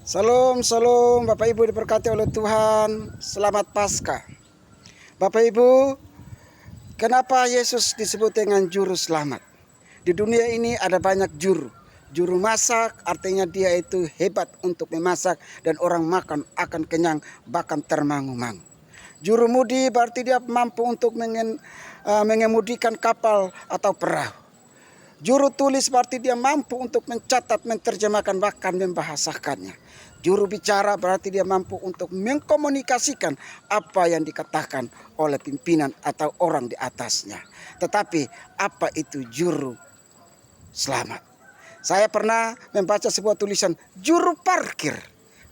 Salam, salam Bapak Ibu diberkati oleh Tuhan. Selamat Paskah. Bapak Ibu, kenapa Yesus disebut dengan juru selamat? Di dunia ini ada banyak juru. Juru masak artinya dia itu hebat untuk memasak dan orang makan akan kenyang bahkan termangu-mangu. Juru mudi berarti dia mampu untuk mengemudikan kapal atau perahu. Juru tulis berarti dia mampu untuk mencatat, menerjemahkan, bahkan membahasakannya. Juru bicara berarti dia mampu untuk mengkomunikasikan apa yang dikatakan oleh pimpinan atau orang di atasnya. Tetapi apa itu juru selamat? Saya pernah membaca sebuah tulisan juru parkir.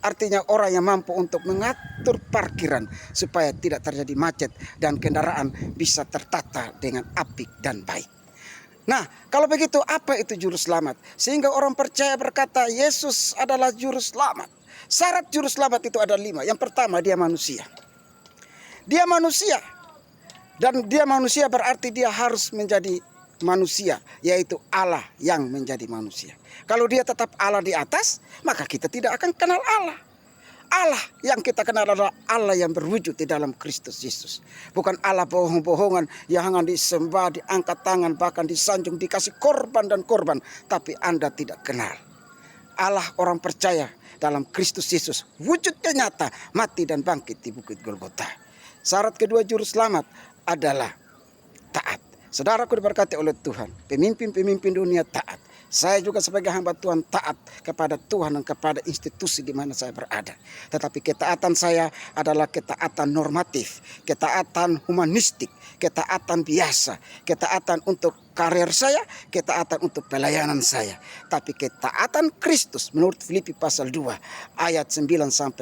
Artinya orang yang mampu untuk mengatur parkiran supaya tidak terjadi macet dan kendaraan bisa tertata dengan apik dan baik. Nah, kalau begitu apa itu juru selamat? Sehingga orang percaya berkata Yesus adalah juru selamat. Syarat juru selamat itu ada 5. Yang pertama, dia manusia. Dia manusia. Dan dia manusia berarti dia harus menjadi manusia, yaitu Allah yang menjadi manusia. Kalau dia tetap Allah di atas, maka kita tidak akan kenal Allah. Allah yang kita kenal adalah Allah yang berwujud di dalam Kristus Yesus. Bukan Allah bohong-bohongan yang hanya disembah, diangkat tangan, bahkan disanjung, dikasih korban dan korban. Tapi Anda tidak kenal. Allah orang percaya dalam Kristus Yesus. Wujudnya nyata, mati dan bangkit di Bukit Golgota. Syarat kedua juru selamat adalah taat. Saudaraku diberkati oleh Tuhan. Pemimpin-pemimpin dunia taat. Saya juga sebagai hamba Tuhan taat kepada Tuhan dan kepada institusi di mana saya berada. Tetapi ketaatan saya adalah ketaatan normatif, ketaatan humanistik, ketaatan biasa, ketaatan untuk karir saya, ketaatan untuk pelayanan saya. Tapi ketaatan Kristus menurut Filipi pasal 2 ayat 9-11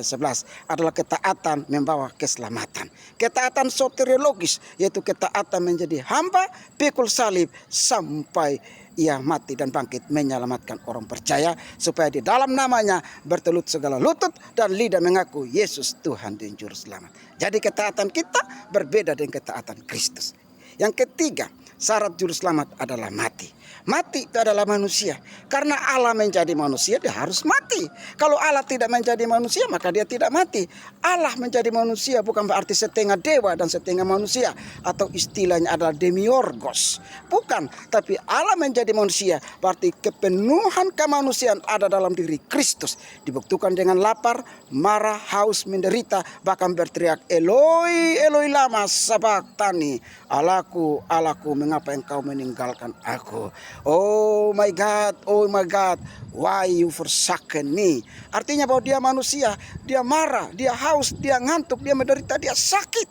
adalah ketaatan membawa keselamatan. Ketaatan soteriologis yaitu ketaatan menjadi hamba pikul salib sampai ia mati dan bangkit menyelamatkan orang percaya supaya di dalam namanya bertelut segala lutut dan lidah mengaku Yesus Tuhan dan Juru Selamat. Jadi ketaatan kita berbeda dengan ketaatan Kristus. Yang ketiga, syarat juru selamat adalah mati. Mati itu adalah manusia. Karena Allah menjadi manusia, dia harus mati. Kalau Allah tidak menjadi manusia, maka dia tidak mati. Allah menjadi manusia bukan berarti setengah dewa dan setengah manusia. Atau istilahnya adalah demiurgos. Bukan, tapi Allah menjadi manusia berarti kepenuhan kemanusiaan ada dalam diri Kristus. Dibuktikan dengan lapar, marah, haus, menderita, bahkan berteriak, Eloi, Eloi lama sabachthani. Allahku, Allahku, mengapa engkau meninggalkan aku? Oh my God, why you forsaken me? Artinya bahwa dia manusia, dia marah, dia haus, dia ngantuk, dia menderita, dia sakit.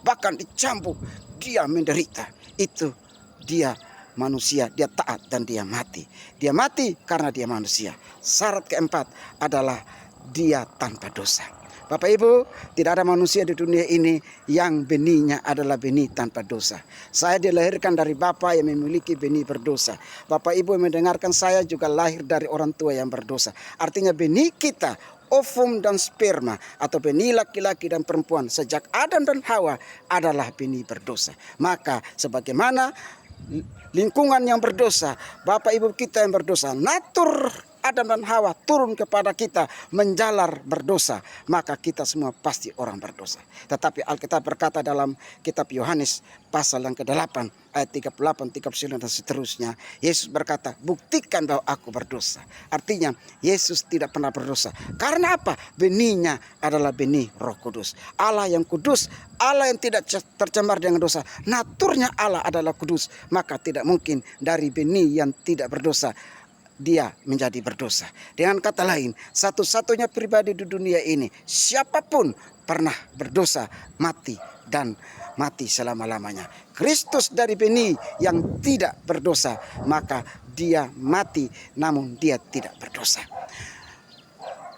Bahkan dicambuk, dia menderita. Itu dia manusia, dia taat dan dia mati. Dia mati karena dia manusia. Syarat keempat adalah dia tanpa dosa. Bapak Ibu, tidak ada manusia di dunia ini yang benihnya adalah benih tanpa dosa. Saya dilahirkan dari Bapak yang memiliki benih berdosa. Bapak Ibu yang mendengarkan saya juga lahir dari orang tua yang berdosa. Artinya benih kita, ovum dan sperma atau benih laki-laki dan perempuan sejak Adam dan Hawa adalah benih berdosa. Maka sebagaimana lingkungan yang berdosa, Bapak Ibu kita yang berdosa, natur Adam dan Hawa turun kepada kita menjalar berdosa, maka kita semua pasti orang berdosa. Tetapi Alkitab berkata dalam kitab Yohanes pasal yang ke-8 ayat 38, 39 dan seterusnya, Yesus berkata, buktikan bahwa aku berdosa. Artinya Yesus tidak pernah berdosa. Karena apa? Benihnya adalah benih Roh Kudus. Allah yang kudus, Allah yang tidak tercemar dengan dosa. Naturnya Allah adalah kudus, maka tidak mungkin dari benih yang tidak berdosa dia menjadi berdosa. Dengan kata lain, satu-satunya pribadi di dunia ini, siapapun pernah berdosa, mati dan mati selama-lamanya. Kristus dari benih yang tidak berdosa, maka dia mati namun dia tidak berdosa.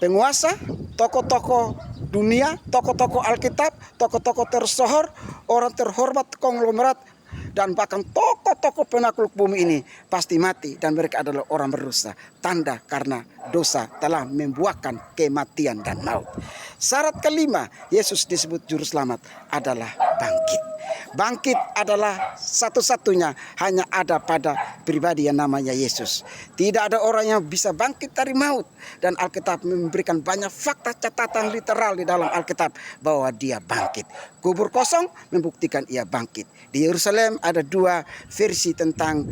Penguasa, tokoh-tokoh dunia, tokoh-tokoh Alkitab, tokoh-tokoh tersohor, orang terhormat konglomerat, dan bahkan tokoh-tokoh penakluk bumi ini pasti mati dan mereka adalah orang berdosa. Tanda karena dosa telah membuahkan kematian dan maut. Syarat kelima Yesus disebut juru selamat adalah bangkit. Bangkit adalah satu-satunya hanya ada pada pribadi yang namanya Yesus. Tidak ada orang yang bisa bangkit dari maut. Dan Alkitab memberikan banyak fakta catatan literal di dalam Alkitab bahwa dia bangkit. Kubur kosong membuktikan ia bangkit. Di Yerusalem ada dua versi tentang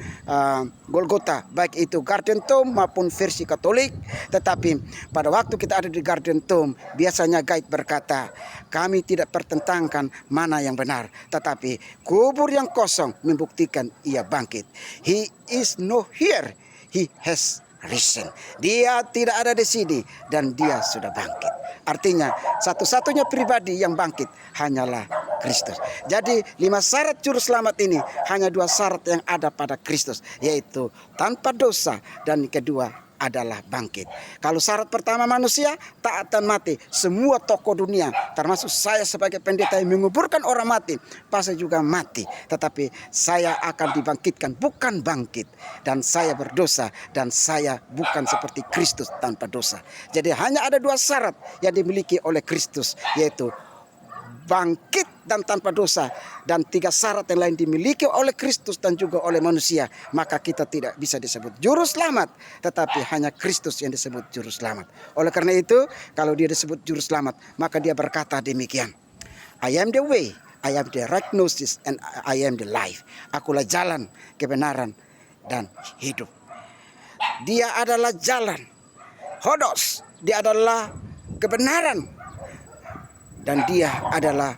Golgota, baik itu Garden Tomb maupun versi Katolik. Tetapi pada waktu kita ada di Garden Tomb, biasanya guide berkata, kami tidak pertentangkan mana yang benar, tetapi kubur yang kosong membuktikan ia bangkit. He is no here, he has risen. Dia tidak ada di sini dan dia sudah bangkit. Artinya satu-satunya pribadi yang bangkit hanyalah Kristus. Jadi 5 syarat juru selamat ini hanya 2 syarat yang ada pada Kristus, yaitu tanpa dosa dan kedua adalah bangkit. Kalau syarat pertama manusia, taat dan mati. Semua tokoh dunia, termasuk saya sebagai pendeta yang menguburkan orang mati, pasti juga mati. Tetapi saya akan dibangkitkan, bukan bangkit. Dan saya berdosa, dan saya bukan seperti Kristus tanpa dosa. Jadi hanya ada 2 syarat yang dimiliki oleh Kristus, yaitu bangkit dan tanpa dosa, dan 3 syarat yang lain dimiliki oleh Kristus dan juga oleh manusia, maka kita tidak bisa disebut juru selamat, tetapi hanya Kristus yang disebut juru selamat. Oleh karena itu, kalau dia disebut juru selamat, maka dia berkata demikian, I am the way, I am the right gnosis, and I am the life. Akulah jalan, kebenaran, dan hidup. Dia adalah jalan, hodos, dia adalah kebenaran, dan dia adalah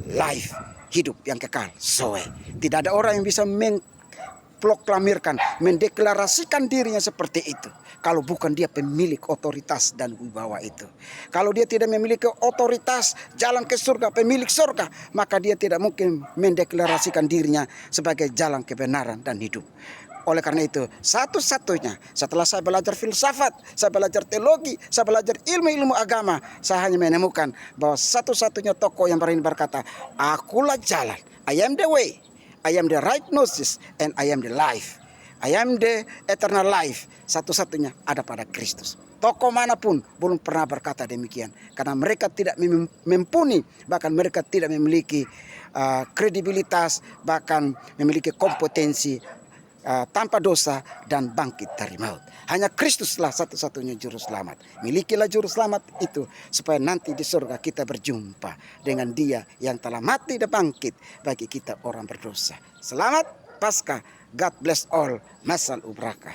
life, hidup yang kekal, zoe. Tidak ada orang yang bisa memproklamirkan, mendeklarasikan dirinya seperti itu, kalau bukan dia pemilik otoritas dan wibawa itu. Kalau dia tidak memiliki otoritas jalan ke surga, pemilik surga, maka dia tidak mungkin mendeklarasikan dirinya sebagai jalan kebenaran dan hidup. Oleh karena itu, satu-satunya setelah saya belajar filsafat, saya belajar teologi, saya belajar ilmu-ilmu agama, saya hanya menemukan bahwa satu-satunya tokoh yang berani berkata, akulah jalan, I am the way, I am the right gnosis, and I am the life. I am the eternal life. Satu-satunya ada pada Kristus. Tokoh manapun belum pernah berkata demikian, karena mereka tidak mumpuni, bahkan mereka tidak memiliki kredibilitas, bahkan memiliki kompetensi tanpa dosa dan bangkit dari maut. Hanya Kristuslah satu-satunya juru selamat. Milikilah juru selamat itu supaya nanti di surga kita berjumpa dengan Dia yang telah mati dan bangkit bagi kita orang berdosa. Selamat Paskah. God bless all. Masal ubraka.